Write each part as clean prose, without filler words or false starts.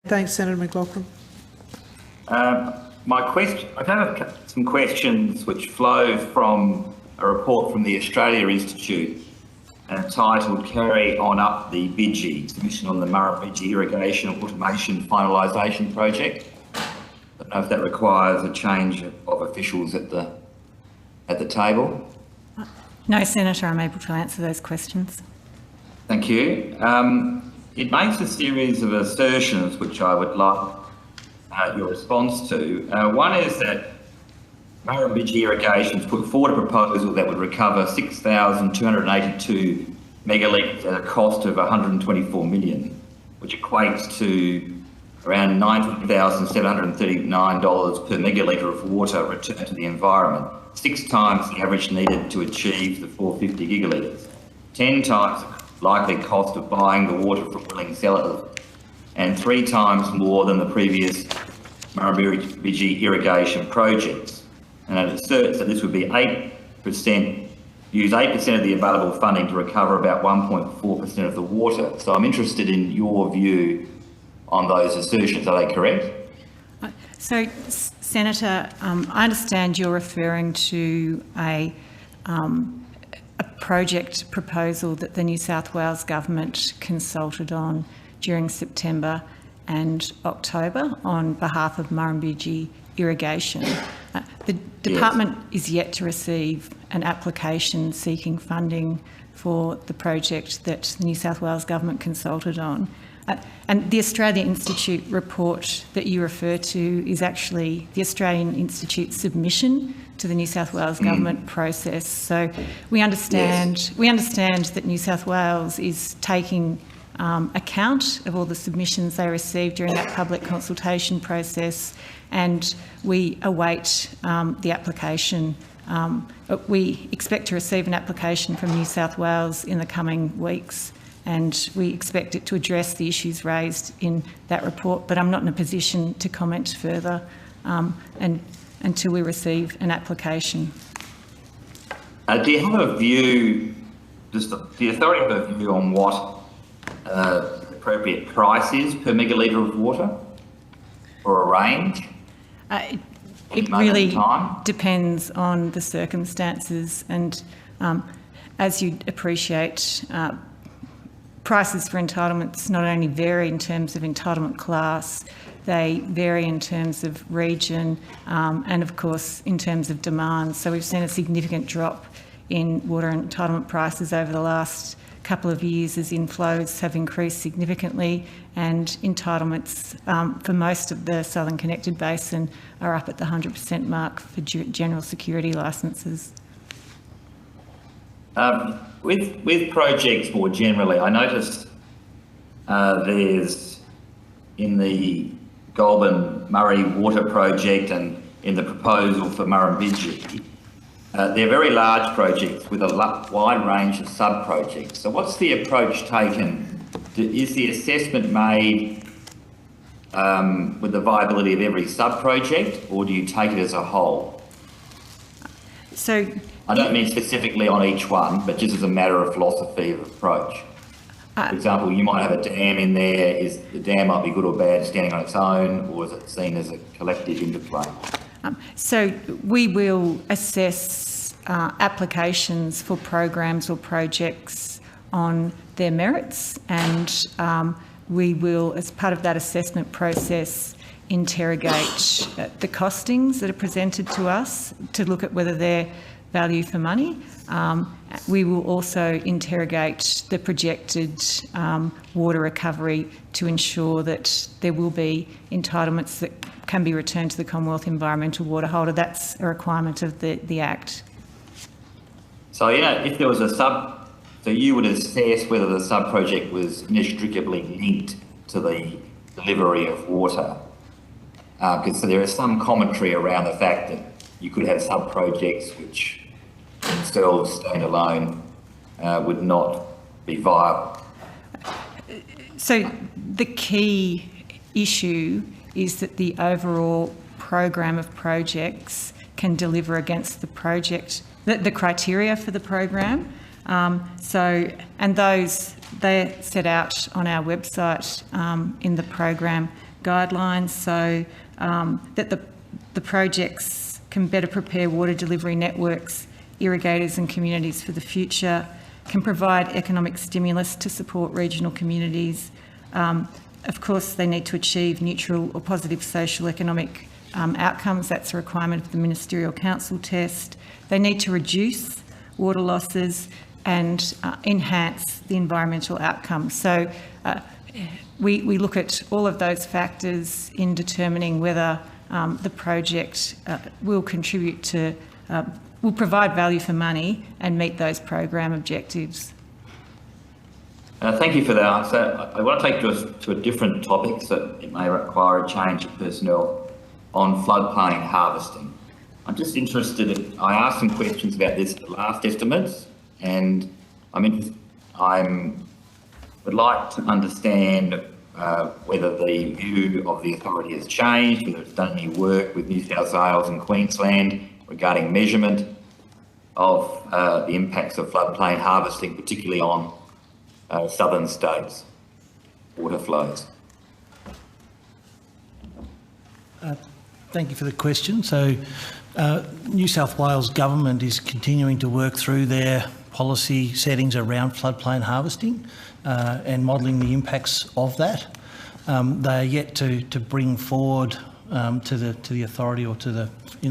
Thanks, Senator McLaughlin. I have some questions which flow from a report from the Australia Institute entitled "Carry On Up the Bidgie: Submission on the Murrumbidgee Irrigation Automation Finalisation Project." I don't know if that requires a change of officials at the table. No, Senator, I'm able to answer those questions. Thank you. It makes a series of assertions which I would like your response to. One is that Murrumbidgee Irrigation's put forward a proposal that would recover 6,282 megalitres at a cost of $124 million, which equates to around $19,739 per megalitre of water returned to the environment, 6 times the average needed to achieve the 450 gigalitres, 10 times the likely cost of buying the water from willing sellers, and 3 times more than the previous Murrumbidgee irrigation projects. And it asserts that this would be use 8% of the available funding to recover about 1.4% of the water. So I'm interested in your view on those assertions. Are they correct? So, Senator, I understand you're referring to a project proposal that the New South Wales Government consulted on during September and October on behalf of Murrumbidgee Irrigation. The department is yet to receive an application seeking funding for the project that the New South Wales Government consulted on. And the Australia Institute report that you refer to is actually the Australian Institute's submission to the New South Wales Government process. So we understand that New South Wales is taking account of all the submissions they received during that public consultation process, and we await the application. We expect to receive an application from New South Wales in the coming weeks, and we expect it to address the issues raised in that report, but I'm not in a position to comment further until we receive an application. Do you have a view, does the authority have a view on what the appropriate price is per megalitre of water, or a range? It really depends on the circumstances, and as you'd appreciate, prices for entitlements not only vary in terms of entitlement class, they vary in terms of region and of course in terms of demand. So we've seen a significant drop in water entitlement prices over the last couple of years as inflows have increased significantly, and entitlements for most of the Southern Connected Basin are up at the 100% mark for general security licences. With projects more generally, I noticed there's in the Goulburn Murray Water Project and in the proposal for Murrumbidgee, they're very large projects with a wide range of sub-projects. So what's the approach taken? Is the assessment made with the viability of every sub-project, or do you take it as a whole? So I don't mean specifically on each one, but just as a matter of philosophy of approach. For example, you might have a dam in there. The dam might be good or bad standing on its own, or is it seen as a collective interplay? So we will assess applications for programs or projects on their merits, and we will, as part of that assessment process, interrogate the costings that are presented to us to look at whether they're value for money. We will also interrogate the projected water recovery to ensure that there will be entitlements that can be returned to the Commonwealth Environmental Water Holder. That's a requirement of the Act. So, if there was so you would assess whether the sub-project was inextricably linked to the delivery of water. Because there is some commentary around the fact that you could have sub-projects which themselves, standalone, would not be viable. So the key issue is that the overall program of projects can deliver against the project, the criteria for the program. And they're set out on our website in the program guidelines so that the projects can better prepare water delivery networks, irrigators and communities for the future, can provide economic stimulus to support regional communities. Of course, they need to achieve neutral or positive social economic outcomes. That's a requirement of the Ministerial Council test. They need to reduce water losses and enhance the environmental outcomes. So we look at all of those factors in determining whether the project will contribute to, will provide value for money and meet those program objectives. Thank you for that answer. I want to take to a different topic, so it may require a change of personnel on floodplain harvesting. I'm just interested, I asked some questions about this at the last estimates, and I would like to understand whether the view of the authority has changed, whether it's done any work with New South Wales and Queensland regarding measurement of the impacts of floodplain harvesting, particularly on southern states' water flows. Thank you for the question. So New South Wales Government is continuing to work through their policy settings around floodplain harvesting and modelling the impacts of that. They are yet to bring forward to the authority or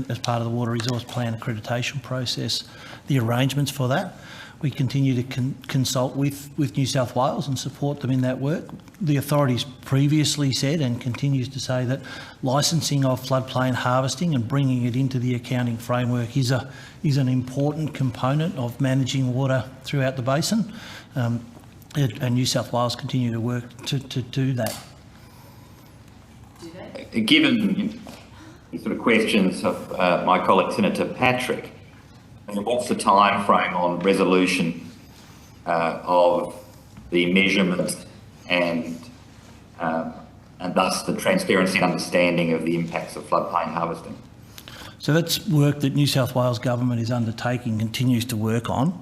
as part of the Water Resource Plan accreditation process the arrangements for that. We continue to consult with New South Wales and support them in that work. The authority's previously said and continues to say that licensing of floodplain harvesting and bringing it into the accounting framework is an important component of managing water throughout the basin, and New South Wales continue to work to do that. Given the sort of questions of my colleague Senator Patrick, what's the time frame on resolution of the measurement and thus the transparency and understanding of the impacts of floodplain harvesting? So that's work that New South Wales Government is undertaking, continues to work on.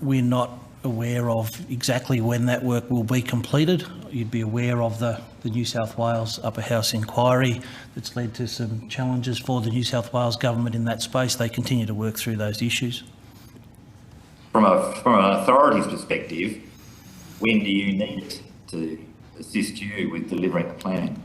We're not aware of exactly when that work will be completed. You'd be aware of the New South Wales Upper House inquiry that's led to some challenges for the New South Wales Government in that space. They continue to work through those issues. From an authority's perspective, when do you need it to assist you with delivering the plan?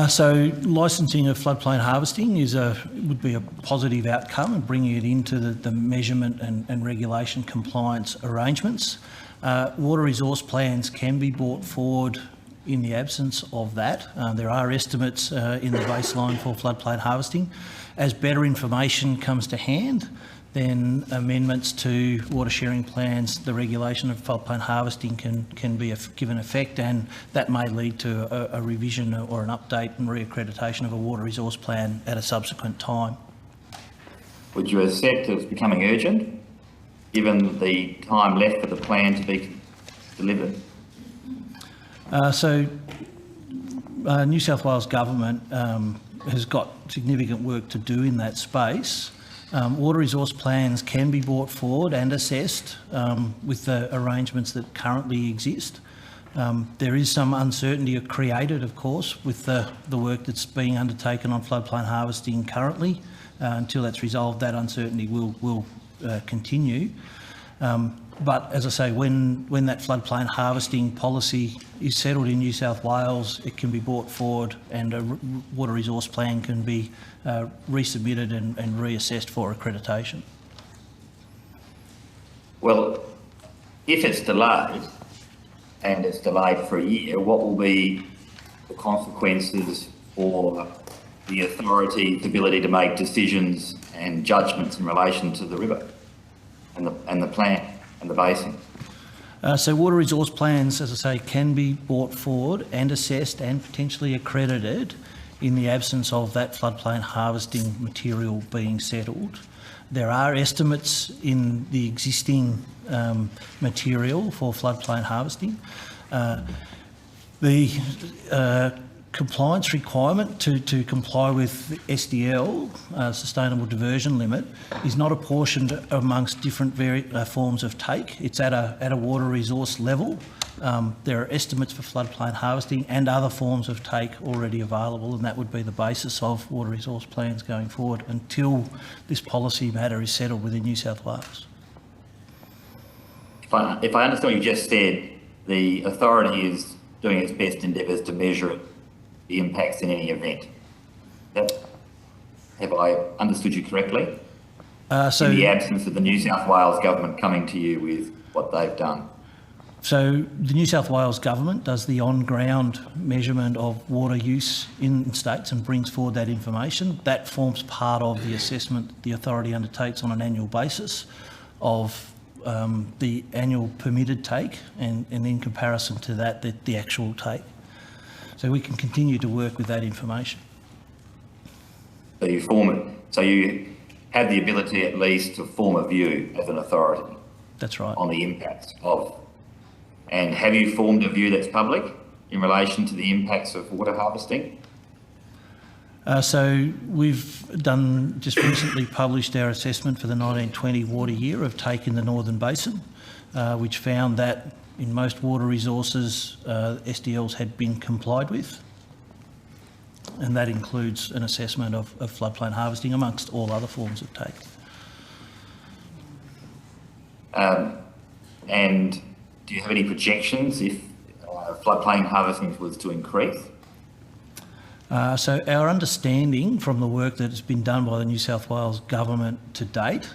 So licensing of floodplain harvesting would be a positive outcome, and bringing it into the measurement and regulation compliance arrangements. Water resource plans can be brought forward in the absence of that. There are estimates in the baseline for floodplain harvesting. As better information comes to hand, then amendments to water sharing plans, the regulation of floodplain harvesting can be given effect, and that may lead to a revision or an update and reaccreditation of a water resource plan at a subsequent time. Would you accept it's becoming urgent, given the time left for the plan to be delivered? New South Wales Government has got significant work to do in that space. Water resource plans can be brought forward and assessed with the arrangements that currently exist. There is some uncertainty created, of course, with the work that's being undertaken on floodplain harvesting currently. Until that's resolved, that uncertainty will continue. But as I say, when that floodplain harvesting policy is settled in New South Wales, it can be brought forward and a water resource plan can be resubmitted and reassessed for accreditation. Well, if it's delayed, and it's delayed for a year, what will be the consequences for the authority's ability to make decisions and judgments in relation to the river and the plant and the basin? So water resource plans, as I say, can be brought forward and assessed and potentially accredited in the absence of that floodplain harvesting material being settled. There are estimates in the existing material for floodplain harvesting. The compliance requirement to comply with SDL, Sustainable Diversion Limit, is not apportioned amongst different forms of take. It's at a water resource level, there are estimates for floodplain harvesting and other forms of take already available, and that would be the basis of water resource plans going forward until this policy matter is settled within New South Wales. If I understand what you just said, the authority is doing its best endeavours to measure the impacts in any event. Have I understood you correctly? In the absence of the New South Wales government coming to you with what they've done. So the New South Wales government does the on-ground measurement of water use in states and brings forward that information. That forms part of the assessment the authority undertakes on an annual basis of the annual permitted take and in comparison to that, the actual take. So we can continue to work with that information. So you have the ability at least to form a view as an authority. That's right. On the impacts of. And have you formed a view that's public in relation to the impacts of water harvesting? So we've just recently published our assessment for the 1920 water year of take in the Northern Basin, which found that in most water resources, SDLs had been complied with. And that includes an assessment of floodplain harvesting amongst all other forms of take. And do you have any projections if floodplain harvesting was to increase? So our understanding from the work that has been done by the New South Wales government to date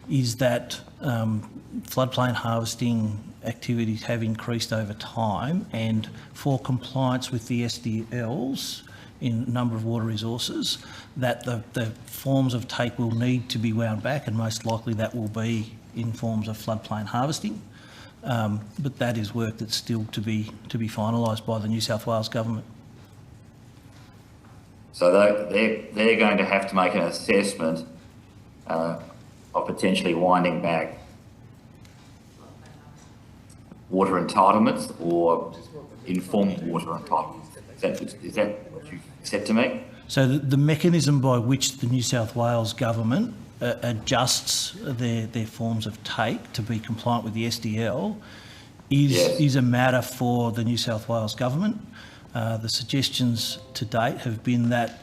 is that floodplain harvesting activities have increased over time, and for compliance with the SDLs in a number of water resources, that the forms of take will need to be wound back, and most likely that will be in forms of floodplain harvesting. But that is work that's still to be finalised by the New South Wales government. So they're going to have to make an assessment of potentially winding back water entitlements or informal water entitlements. Is that what you said to me? So the mechanism by which the New South Wales government adjusts their forms of take to be compliant with the SDL is a matter for the New South Wales government. The suggestions to date have been that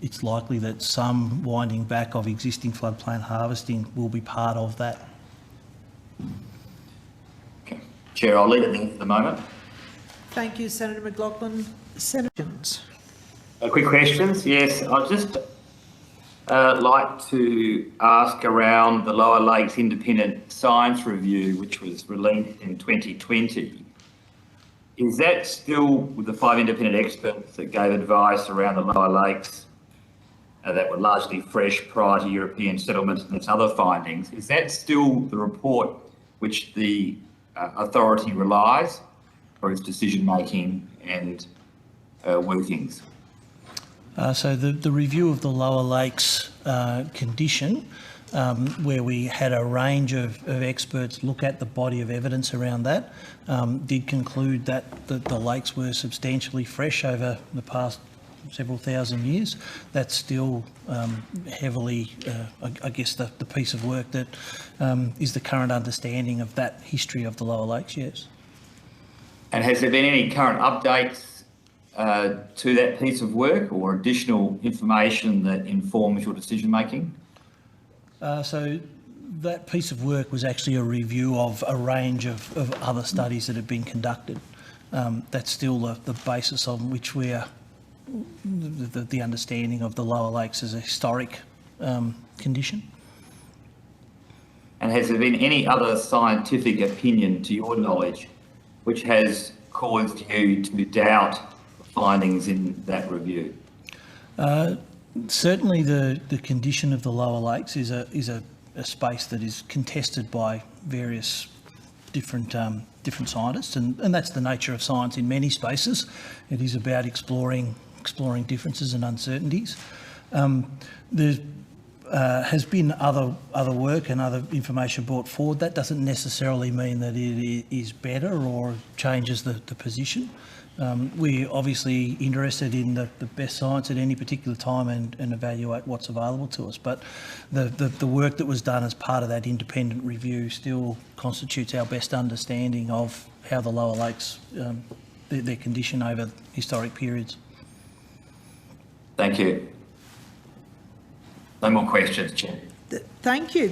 it's likely that some winding back of existing floodplain harvesting will be part of that. Okay. Chair, I'll leave it there for the moment. Thank you, Senator McLaughlin. Senators. Quick questions. Yes, I'd just like to ask around the Lower Lakes Independent Science Review, which was released in 2020. Is that still with the 5 independent experts that gave advice around the Lower Lakes that were largely fresh prior to European settlement and its other findings? Is that still the report which the authority relies for its decision-making and workings? So the review of the Lower Lakes condition, where we had a range of experts look at the body of evidence around that, did conclude that the lakes were substantially fresh over the past several thousand years. That's still heavily, I guess, the piece of work that is the current understanding of that history of the Lower Lakes, yes. And has there been any current updates to that piece of work or additional information that informs your decision making? So that piece of work was actually a review of a range of other studies that have been conducted. That's still the basis on which we are, the understanding of the Lower Lakes as a historic condition. And has there been any other scientific opinion, to your knowledge, which has caused you to doubt the findings in that review? Certainly the condition of the Lower Lakes is a space that is contested by various different scientists, and that's the nature of science in many spaces. It is about exploring differences and uncertainties. There has been other work and other information brought forward. That doesn't necessarily mean that it is better or changes the position. We're obviously interested in the best science at any particular time and evaluate what's available to us. But the work that was done as part of that independent review still constitutes our best understanding of how the lower lakes, their condition over historic periods. Thank you. No more questions, Chair. Thank you.